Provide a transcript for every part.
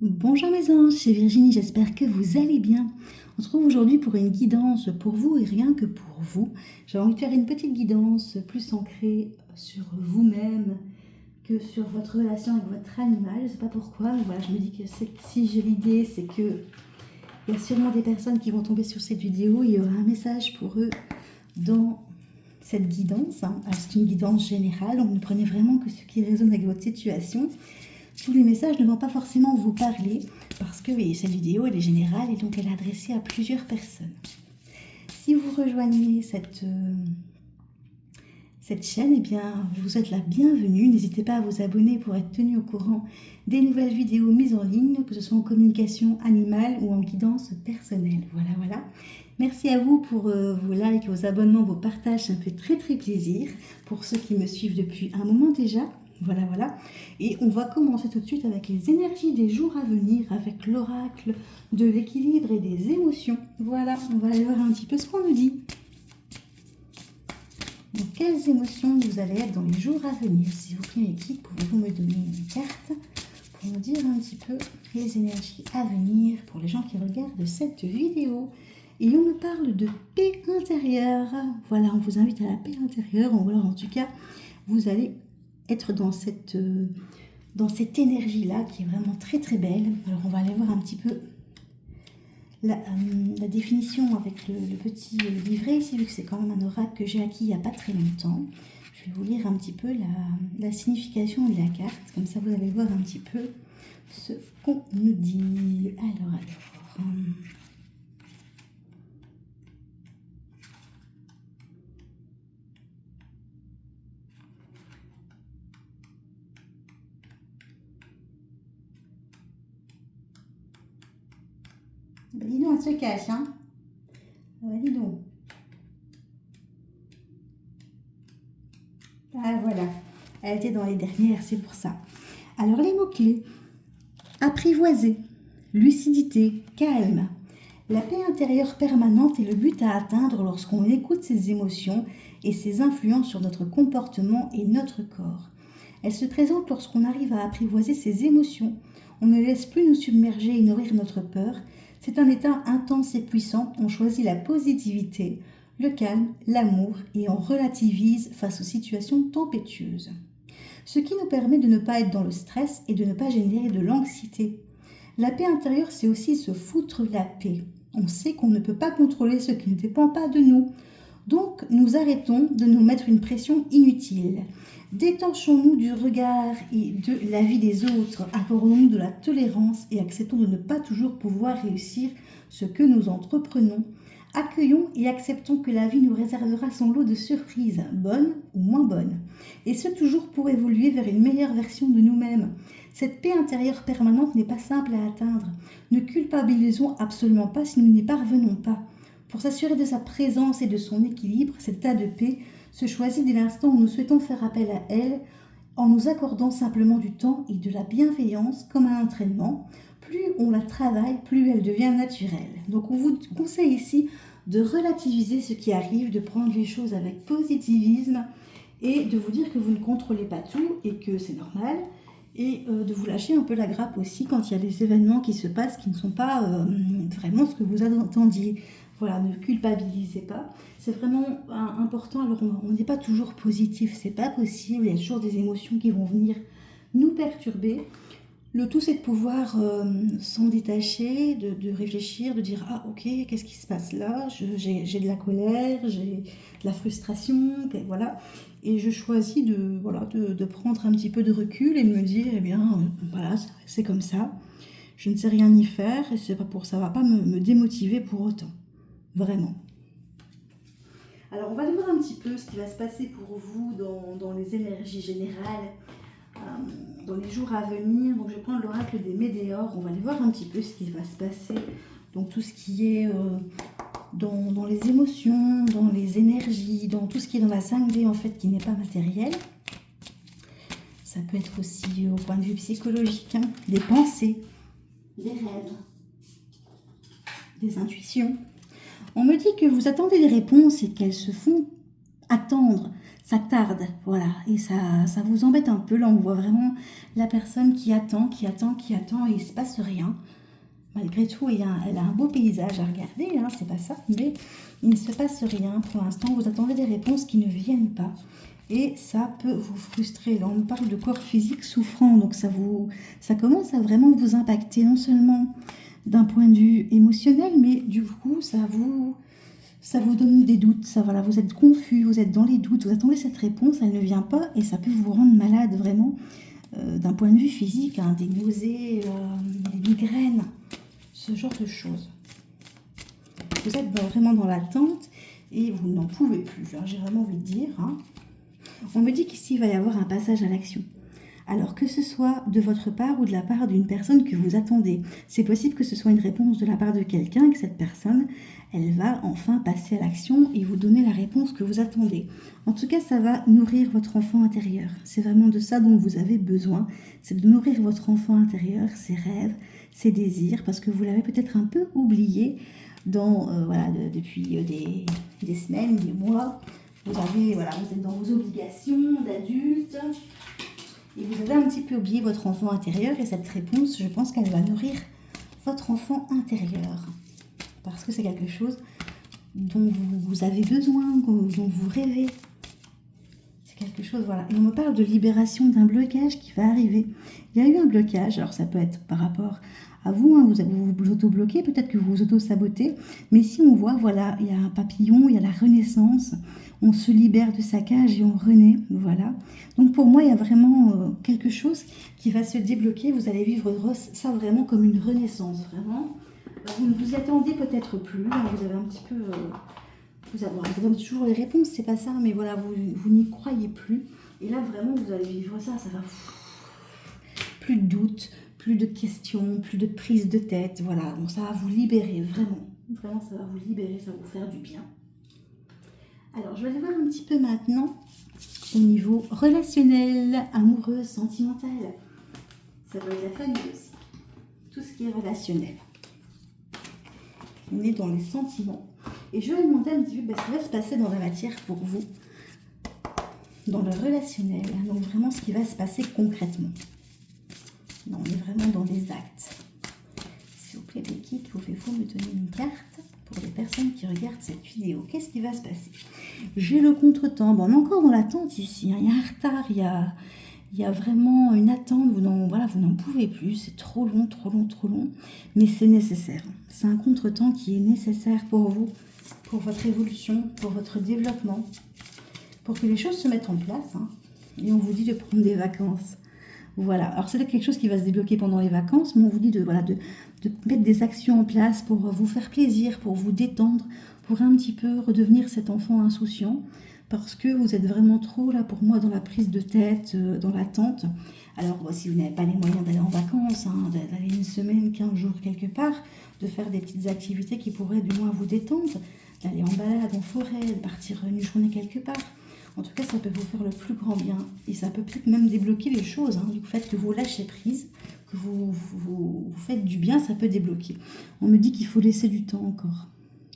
Bonjour mes anges, c'est Virginie, j'espère que vous allez bien. On se retrouve aujourd'hui pour une guidance pour vous et rien que pour vous. J'ai envie de faire une petite guidance plus ancrée sur vous-même que sur votre relation avec votre animal. Je ne sais pas pourquoi, mais voilà, je me dis que si j'ai l'idée, c'est que il y a sûrement des personnes qui vont tomber sur cette vidéo. Il y aura un message pour eux dans cette guidance. Alors c'est une guidance générale, donc ne prenez vraiment que ce qui résonne avec votre situation. Tous les messages ne vont pas forcément vous parler parce que oui, cette vidéo elle est générale et donc elle est adressée à plusieurs personnes. Si vous rejoignez cette chaîne, eh bien vous êtes la bienvenue. N'hésitez pas à vous abonner pour être tenu au courant des nouvelles vidéos mises en ligne, que ce soit en communication animale ou en guidance personnelle. Voilà. Merci à vous pour vos likes, vos abonnements, vos partages, ça me fait très plaisir. Pour ceux qui me suivent depuis un moment déjà. Voilà. Et on va commencer tout de suite avec les énergies des jours à venir, avec l'oracle de l'équilibre et des émotions. Voilà, on va aller voir un petit peu ce qu'on nous dit. Donc, quelles émotions vous allez être dans les jours à venir? S'il vous plaît, l'équipe, pouvez-vous me donner une carte pour nous dire un petit peu les énergies à venir pour les gens qui regardent cette vidéo? Et on me parle de paix intérieure. Voilà, on vous invite à la paix intérieure. Voilà, en tout cas, vous allez être dans cette énergie-là qui est vraiment très belle. Alors, on va aller voir un petit peu la définition avec le petit livret ici, vu que c'est quand même un oracle que j'ai acquis il n'y a pas très longtemps. Je vais vous lire un petit peu la signification de la carte, comme ça vous allez voir un petit peu ce qu'on nous dit. Alors. Ben, dis donc, elle se cache, hein. Ben, dis donc. Ah, voilà. Elle était dans les dernières, c'est pour ça. Alors, les mots-clés. Apprivoiser, lucidité, calme. La paix intérieure permanente est le but à atteindre lorsqu'on écoute ses émotions et ses influences sur notre comportement et notre corps. Elle se présente lorsqu'on arrive à apprivoiser ses émotions. On ne laisse plus nous submerger et nourrir notre peur. C'est un état intense et puissant. On choisit la positivité, le calme, l'amour et on relativise face aux situations tempétueuses. Ce qui nous permet de ne pas être dans le stress et de ne pas générer de l'anxiété. La paix intérieure, c'est aussi se foutre la paix. On sait qu'on ne peut pas contrôler ce qui ne dépend pas de nous. Donc, nous arrêtons de nous mettre une pression inutile. Détachons-nous du regard et de la vie des autres. Accordons-nous de la tolérance et acceptons de ne pas toujours pouvoir réussir ce que nous entreprenons. Accueillons et acceptons que la vie nous réservera son lot de surprises, bonnes ou moins bonnes. Et ce toujours pour évoluer vers une meilleure version de nous-mêmes. Cette paix intérieure permanente n'est pas simple à atteindre. Ne culpabilisons absolument pas si nous n'y parvenons pas. Pour s'assurer de sa présence et de son équilibre, cet état de paix se choisit dès l'instant où nous souhaitons faire appel à elle, en nous accordant simplement du temps et de la bienveillance comme un entraînement. Plus on la travaille, plus elle devient naturelle. Donc on vous conseille ici de relativiser ce qui arrive, de prendre les choses avec positivisme et de vous dire que vous ne contrôlez pas tout et que c'est normal. Et de vous lâcher un peu la grappe aussi quand il y a des événements qui se passent qui ne sont pas vraiment ce que vous attendiez. Voilà, ne culpabilisez pas. C'est vraiment important. Alors, on n'est pas toujours positif, c'est pas possible. Il y a toujours des émotions qui vont venir nous perturber. Le tout, c'est de pouvoir s'en détacher, de réfléchir, de dire ah ok, qu'est-ce qui se passe là? J'ai de la colère, j'ai de la frustration, voilà. Et je choisis de prendre un petit peu de recul et de me dire eh bien voilà, c'est comme ça. Je ne sais rien y faire et ça va pas me démotiver pour autant, vraiment. Alors on va aller voir un petit peu ce qui va se passer pour vous dans les énergies générales. Dans les jours à venir. Donc je vais prendre l'oracle des Médéors. On va aller voir un petit peu ce qui va se passer. Donc tout ce qui est dans les émotions, dans les énergies, dans tout ce qui est dans la 5D en fait qui n'est pas matériel. Ça peut être aussi au point de vue psychologique, hein, des pensées, des rêves, des intuitions. On me dit que vous attendez des réponses et qu'elles se font attendre. ça tarde, voilà, et ça vous embête un peu. Là, on voit vraiment la personne qui attend, et il ne se passe rien. Malgré tout, elle a un beau paysage à regarder, hein, c'est pas ça, mais il ne se passe rien. Pour l'instant, vous attendez des réponses qui ne viennent pas. Et ça peut vous frustrer. Là, on parle de corps physique souffrant, donc ça commence à vraiment vous impacter, non seulement d'un point de vue émotionnel, mais du coup, ça vous donne des doutes. Ça, voilà, vous êtes confus, vous êtes dans les doutes, vous attendez cette réponse, elle ne vient pas, et ça peut vous rendre malade vraiment, d'un point de vue physique, hein, des nausées, des migraines, ce genre de choses. Vous êtes vraiment dans l'attente et vous n'en pouvez plus, j'ai vraiment envie de dire, hein. On me dit qu'ici, il va y avoir un passage à l'action. Alors que ce soit de votre part ou de la part d'une personne que vous attendez. C'est possible que ce soit une réponse de la part de quelqu'un et que cette personne, elle va enfin passer à l'action et vous donner la réponse que vous attendez. En tout cas, ça va nourrir votre enfant intérieur. C'est vraiment de ça dont vous avez besoin. C'est de nourrir votre enfant intérieur, ses rêves, ses désirs, parce que vous l'avez peut-être un peu oublié depuis des semaines, des mois. Vous êtes dans vos obligations d'adulte et vous avez un petit peu oublié votre enfant intérieur, et cette réponse, je pense qu'elle va nourrir votre enfant intérieur parce que c'est quelque chose dont vous avez besoin, dont vous rêvez. C'est quelque chose, voilà. Et on me parle de libération d'un blocage qui va arriver. Il y a eu un blocage, alors ça peut être par rapport à vous, hein, vous vous auto-bloquez, peut-être que vous vous auto-sabotez, mais si on voit, voilà, il y a un papillon, il y a la renaissance, on se libère de sa cage et on renaît, voilà. Donc pour moi, il y a vraiment quelque chose qui va se débloquer, vous allez vivre ça vraiment comme une renaissance, vraiment. Vous ne vous y attendez peut-être plus, hein, vous avez un petit peu... vous avez toujours les réponses, c'est pas ça, mais voilà, vous n'y croyez plus. Et là, vraiment, vous allez vivre ça va... Plus de doutes, plus de questions, plus de prise de tête, voilà. Bon, ça va vous libérer, vraiment. Vraiment, ça va vous libérer, ça va vous faire du bien. Alors, je vais aller voir un petit peu maintenant au niveau relationnel, amoureux, sentimental. Ça va être la famille aussi. Tout ce qui est relationnel. On est dans les sentiments. Et je vais vous demander un petit peu ce qui va se passer dans la matière pour vous, dans le relationnel, donc vraiment ce qui va se passer concrètement. Non, on est vraiment dans des actes. S'il vous plaît, l'équipe, pouvez-vous me donner une carte pour les personnes qui regardent cette vidéo? Qu'est-ce qui va se passer? J'ai le contretemps. Bon, on est encore dans l'attente ici, hein. Il y a un retard, il y a vraiment une attente. Vous n'en pouvez plus. C'est trop long. Mais c'est nécessaire. C'est un contretemps qui est nécessaire pour vous, pour votre évolution, pour votre développement, pour que les choses se mettent en place, hein. Et on vous dit de prendre des vacances. Voilà, alors c'est quelque chose qui va se débloquer pendant les vacances, mais on vous dit de mettre des actions en place pour vous faire plaisir, pour vous détendre, pour un petit peu redevenir cet enfant insouciant, parce que vous êtes vraiment trop là pour moi dans la prise de tête, dans l'attente. Alors si vous n'avez pas les moyens d'aller en vacances, hein, d'aller une semaine, 15 jours quelque part, de faire des petites activités qui pourraient du moins vous détendre, d'aller en balade en forêt, de partir une journée quelque part. En tout cas, ça peut vous faire le plus grand bien. Et ça peut peut-être même débloquer les choses, hein. Du fait que vous lâchez prise, que vous faites du bien, ça peut débloquer. On me dit qu'il faut laisser du temps encore.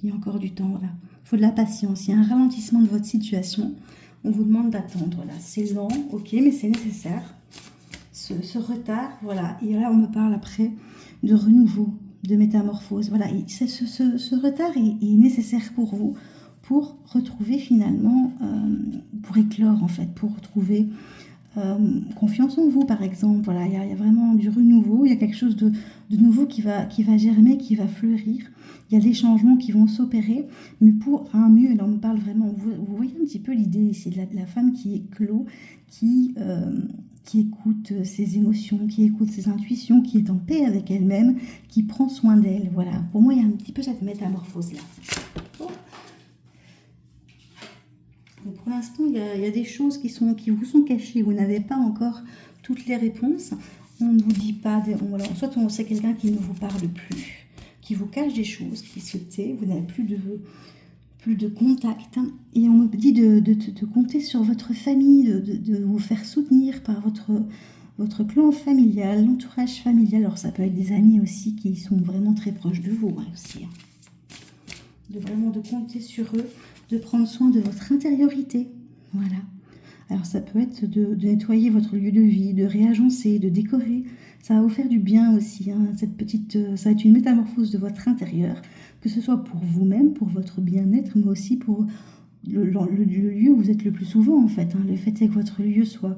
Il y a encore du temps, voilà. Il faut de la patience. Il y a un ralentissement de votre situation. On vous demande d'attendre, là. C'est lent, ok, mais c'est nécessaire. Ce retard, voilà. Et là, on me parle après de renouveau, de métamorphose. Voilà, et ce retard est nécessaire pour vous, pour retrouver finalement, pour éclore en fait, pour retrouver confiance en vous par exemple. Voilà, il y a vraiment du renouveau, il y a quelque chose de nouveau qui va germer, qui va fleurir. Il y a des changements qui vont s'opérer, mais pour un mieux. Là on me parle vraiment, vous voyez un petit peu l'idée ici de la femme qui éclot, qui écoute ses émotions, qui écoute ses intuitions, qui est en paix avec elle-même, qui prend soin d'elle. Voilà, pour moi il y a un petit peu cette métamorphose là. Donc pour l'instant, il y a des choses qui vous sont cachées. Vous n'avez pas encore toutes les réponses. On ne vous dit pas... soit c'est quelqu'un qui ne vous parle plus, qui vous cache des choses, qui se tait. Vous n'avez plus de contact. Et on me dit de compter sur votre famille, de vous faire soutenir par votre clan familial, l'entourage familial. Alors ça peut être des amis aussi qui sont vraiment très proches de vous, hein, aussi. De compter sur eux, de prendre soin de votre intériorité. Voilà. Alors ça peut être de nettoyer votre lieu de vie, de réagencer, de décorer. Ça va vous faire du bien aussi, hein, ça va être une métamorphose de votre intérieur, que ce soit pour vous-même, pour votre bien-être, mais aussi pour le lieu où vous êtes le plus souvent en fait. Hein. Le fait est que votre lieu soit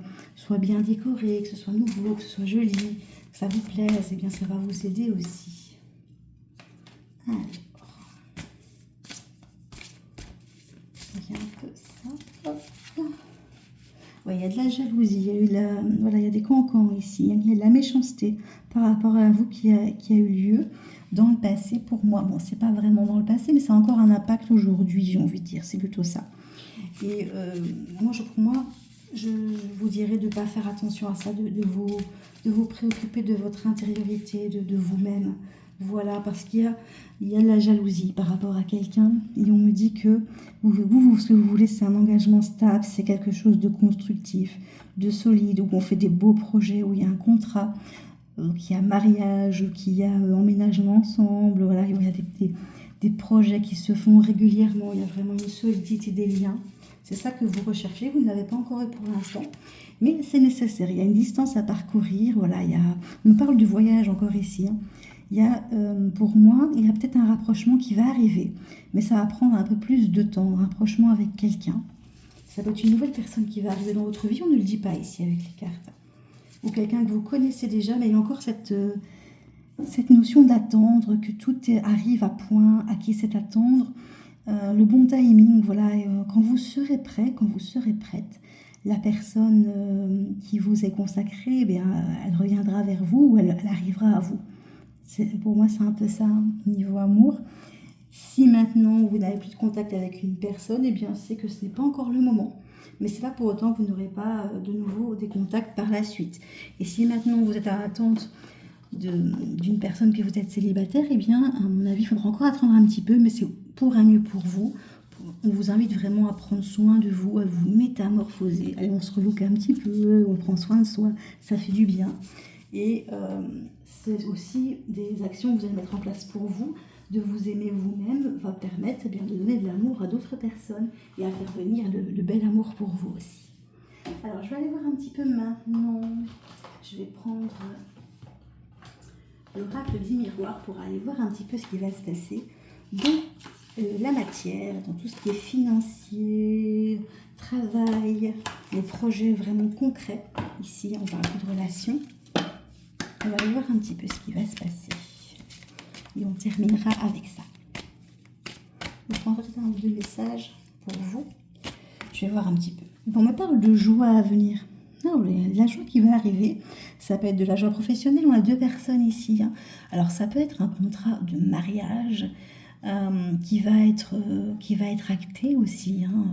bien décoré, que ce soit nouveau, que ce soit joli, que ça vous plaise, et bien ça va vous aider aussi. Alors, il y a un peu ça. Hop. Ouais, il y a de la jalousie, il y a voilà, il y a des cancans ici, il y a de la méchanceté par rapport à vous qui a eu lieu dans le passé pour moi. Bon, c'est pas vraiment dans le passé, mais ça a encore un impact aujourd'hui, j'ai envie de dire, c'est plutôt ça. Et pour moi, je vous dirais de ne pas faire attention à ça, de vous préoccuper de votre intériorité, de vous-même. Voilà, parce qu'il y a de la jalousie par rapport à quelqu'un. Et on me dit que ce que vous voulez, c'est un engagement stable, c'est quelque chose de constructif, de solide, où on fait des beaux projets, où il y a un contrat, qu'il y a mariage, qu'il y a emménagement ensemble. Voilà, il y a des projets qui se font régulièrement, il y a vraiment une solidité des liens. C'est ça que vous recherchez, vous ne l'avez pas encore eu pour l'instant, mais c'est nécessaire. Il y a une distance à parcourir. Voilà, on me parle du voyage encore ici. Hein. Pour moi, il y a peut-être un rapprochement qui va arriver, mais ça va prendre un peu plus de temps, un rapprochement avec quelqu'un. Ça peut être une nouvelle personne qui va arriver dans votre vie, on ne le dit pas ici avec les cartes. Ou quelqu'un que vous connaissez déjà, mais il y a encore cette notion d'attendre, que tout arrive à point, à qui c'est attendre. Le bon timing, voilà, quand vous serez prêt, quand vous serez prête, la personne qui vous est consacrée, eh bien, elle reviendra vers vous ou elle arrivera à vous. Pour moi, c'est un peu ça, au niveau amour. Si maintenant vous n'avez plus de contact avec une personne, eh bien, c'est que ce n'est pas encore le moment. Mais c'est pas pour autant que vous n'aurez pas de nouveau des contacts par la suite. Et si maintenant vous êtes à l'attente d'une personne que vous êtes célibataire, eh bien, à mon avis, il faudra encore attendre un petit peu, mais c'est pour un mieux pour vous. On vous invite vraiment à prendre soin de vous, à vous métamorphoser. Allez, on se relook un petit peu, on prend soin de soi, ça fait du bien. Et c'est aussi des actions que vous allez mettre en place pour vous. De vous aimer vous-même va permettre bien, de donner de l'amour à d'autres personnes et à faire venir le bel amour pour vous aussi. Alors, je vais aller voir un petit peu maintenant. Je vais prendre l'oracle 10 miroirs pour aller voir un petit peu ce qui va se passer dans la matière, dans tout ce qui est financier, travail, les projets vraiment concrets. Ici, on parle de relations. On va aller voir un petit peu ce qui va se passer. Et on terminera avec ça. Je prendrai peut-être un ou deux messages pour vous. Je vais voir un petit peu. On me parle de joie à venir. Non, la joie qui va arriver, ça peut être de la joie professionnelle. On a deux personnes ici. Hein. Alors, ça peut être un contrat de mariage qui va être acté aussi. Hein.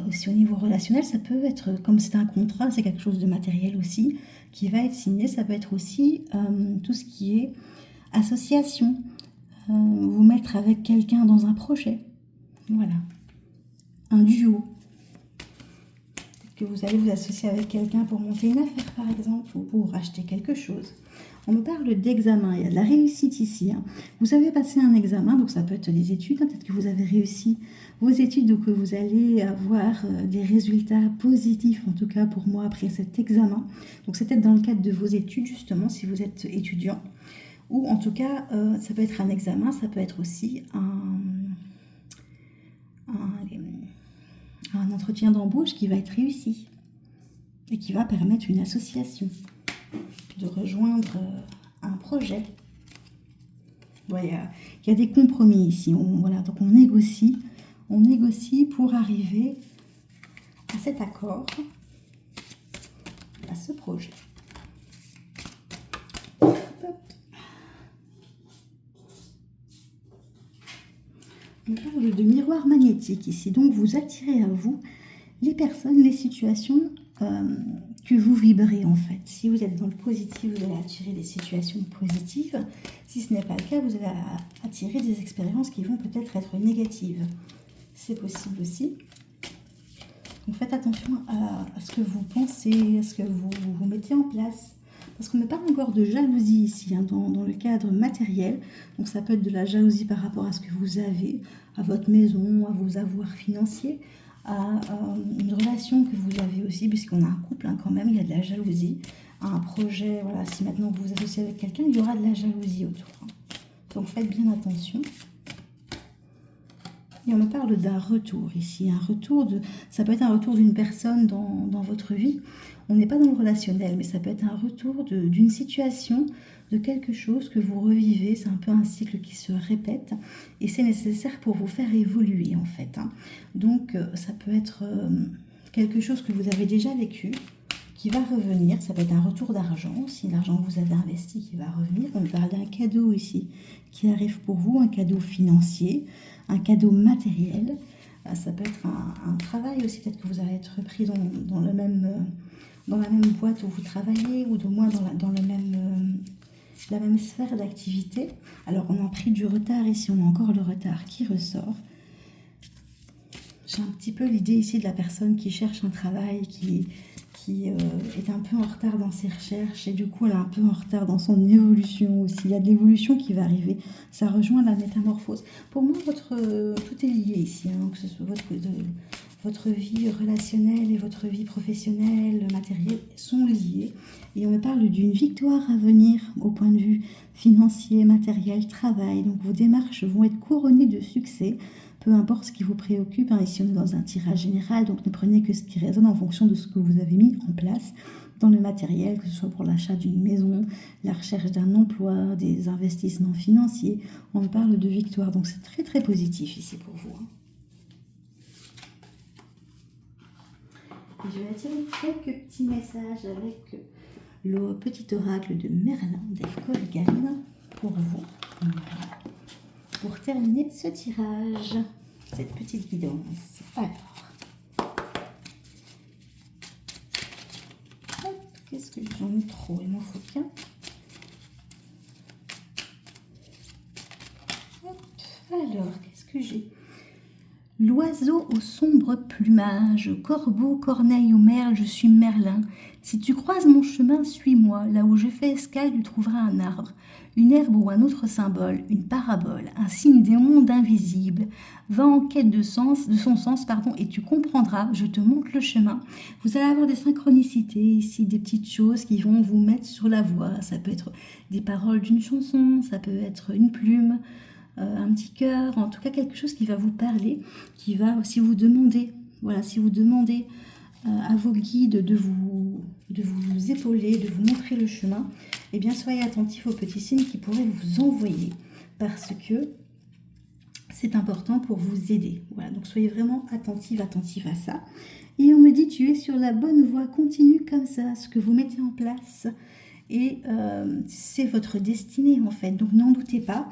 Aussi au niveau relationnel, ça peut être, comme c'est un contrat, c'est quelque chose de matériel aussi, qui va être signé. Ça peut être aussi tout ce qui est association, vous mettre avec quelqu'un dans un projet. Voilà. Un duo. Peut-être que vous allez vous associer avec quelqu'un pour monter une affaire, par exemple, ou pour acheter quelque chose. On me parle d'examen, il y a de la réussite ici. Hein. Vous avez passé un examen, donc ça peut être des études. Hein. Peut-être que vous avez réussi vos études ou que vous allez avoir des résultats positifs, en tout cas pour moi, après cet examen. Donc c'est peut-être dans le cadre de vos études, justement, si vous êtes étudiant. Ou en tout cas, ça peut être un examen, ça peut être aussi un entretien d'embauche qui va être réussi et qui va permettre une association, de rejoindre un projet. Ouais, il y a des compromis ici. Voilà, donc on négocie pour arriver à cet accord, à ce projet. On parle de miroir magnétique ici. Donc, vous attirez à vous les personnes, les situations que vous vibrez en fait. Si vous êtes dans le positif, vous allez attirer des situations positives. Si ce n'est pas le cas, vous allez attirer des expériences qui vont peut-être être négatives. C'est possible aussi. Donc, faites attention à ce que vous pensez, à ce que vous mettez en place. Parce qu'on me parle encore de jalousie ici, hein, dans le cadre matériel. Donc ça peut être de la jalousie par rapport à ce que vous avez, à votre maison, à vos avoirs financiers, une relation que vous avez aussi, puisqu'on a un couple quand même, il y a de la jalousie, à un projet, voilà, si maintenant vous vous associez avec quelqu'un, il y aura de la jalousie autour. Donc faites bien attention. Et on me parle d'un retour ici, ça peut être un retour d'une personne dans votre vie. On n'est pas dans le relationnel, mais ça peut être un retour d'une situation, de quelque chose que vous revivez. C'est un peu un cycle qui se répète et c'est nécessaire pour vous faire évoluer en fait. Donc ça peut être quelque chose que vous avez déjà vécu, qui va revenir. Ça peut être un retour d'argent, si l'argent que vous avez investi qui va revenir. On parle d'un cadeau ici qui arrive pour vous, un cadeau financier, un cadeau matériel. Ça peut être un travail aussi, peut-être que vous allez être pris dans la même boîte où vous travaillez, ou au moins dans la même sphère d'activité. Alors on a pris du retard ici, on a encore le retard qui ressort. J'ai un petit peu l'idée ici de la personne qui cherche un travail, qui est un peu en retard dans ses recherches et du coup elle est un peu en retard dans son évolution aussi. Il y a de l'évolution qui va arriver, ça rejoint la métamorphose. Pour moi, tout est lié ici, que ce soit votre vie relationnelle et votre vie professionnelle, matérielle, sont liés. Et on me parle d'une victoire à venir au point de vue financier, matériel, travail. Donc vos démarches vont être couronnées de succès. Peu importe ce qui vous préoccupe, ici on est dans un tirage général, donc ne prenez que ce qui résonne en fonction de ce que vous avez mis en place dans le matériel, que ce soit pour l'achat d'une maison, la recherche d'un emploi, des investissements financiers. On parle de victoire, donc c'est très très positif ici pour vous. Et je vais attirer quelques petits messages avec le petit oracle de Merlin des Colgan pour vous. Voilà. Pour terminer ce tirage, cette petite guidance. Alors, qu'est-ce que j'en ai trop? Il m'en faut qu'un. Alors, qu'est-ce que j'ai? L'oiseau au sombre plumage, corbeau, corneille ou merle, je suis Merlin. Si tu croises mon chemin, suis-moi. Là où je fais escale, tu trouveras un arbre, une herbe ou un autre symbole, une parabole, un signe des mondes invisibles. Va en quête de son sens, et tu comprendras, je te montre le chemin. Vous allez avoir des synchronicités ici, des petites choses qui vont vous mettre sur la voie. Ça peut être des paroles d'une chanson, ça peut être une plume, un petit cœur, en tout cas quelque chose qui va vous parler, qui va, si vous demandez à vos guides de vous épauler, de vous montrer le chemin, eh bien soyez attentifs aux petits signes qui pourraient vous envoyer, parce que c'est important pour vous aider. Voilà, donc soyez vraiment attentifs à ça. Et on me dit, tu es sur la bonne voie, continue comme ça, ce que vous mettez en place, et c'est votre destinée en fait, donc n'en doutez pas.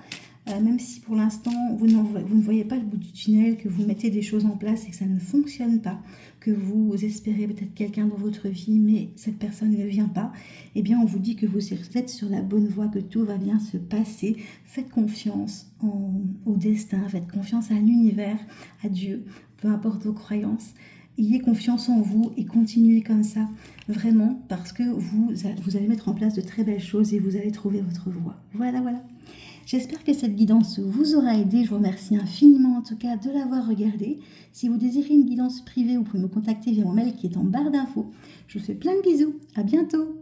Même si pour l'instant vous ne voyez pas le bout du tunnel, que vous mettez des choses en place et que ça ne fonctionne pas, que vous espérez peut-être quelqu'un dans votre vie mais cette personne ne vient pas, eh bien on vous dit que vous êtes sur la bonne voie, que tout va bien se passer. Faites confiance au destin, faites confiance à l'univers, à Dieu, peu importe vos croyances. Ayez confiance en vous et continuez comme ça, vraiment, parce que vous allez mettre en place de très belles choses et vous allez trouver votre voie. Voilà. J'espère que cette guidance vous aura aidé. Je vous remercie infiniment en tout cas de l'avoir regardée. Si vous désirez une guidance privée, vous pouvez me contacter via mon mail qui est en barre d'infos. Je vous fais plein de bisous. À bientôt.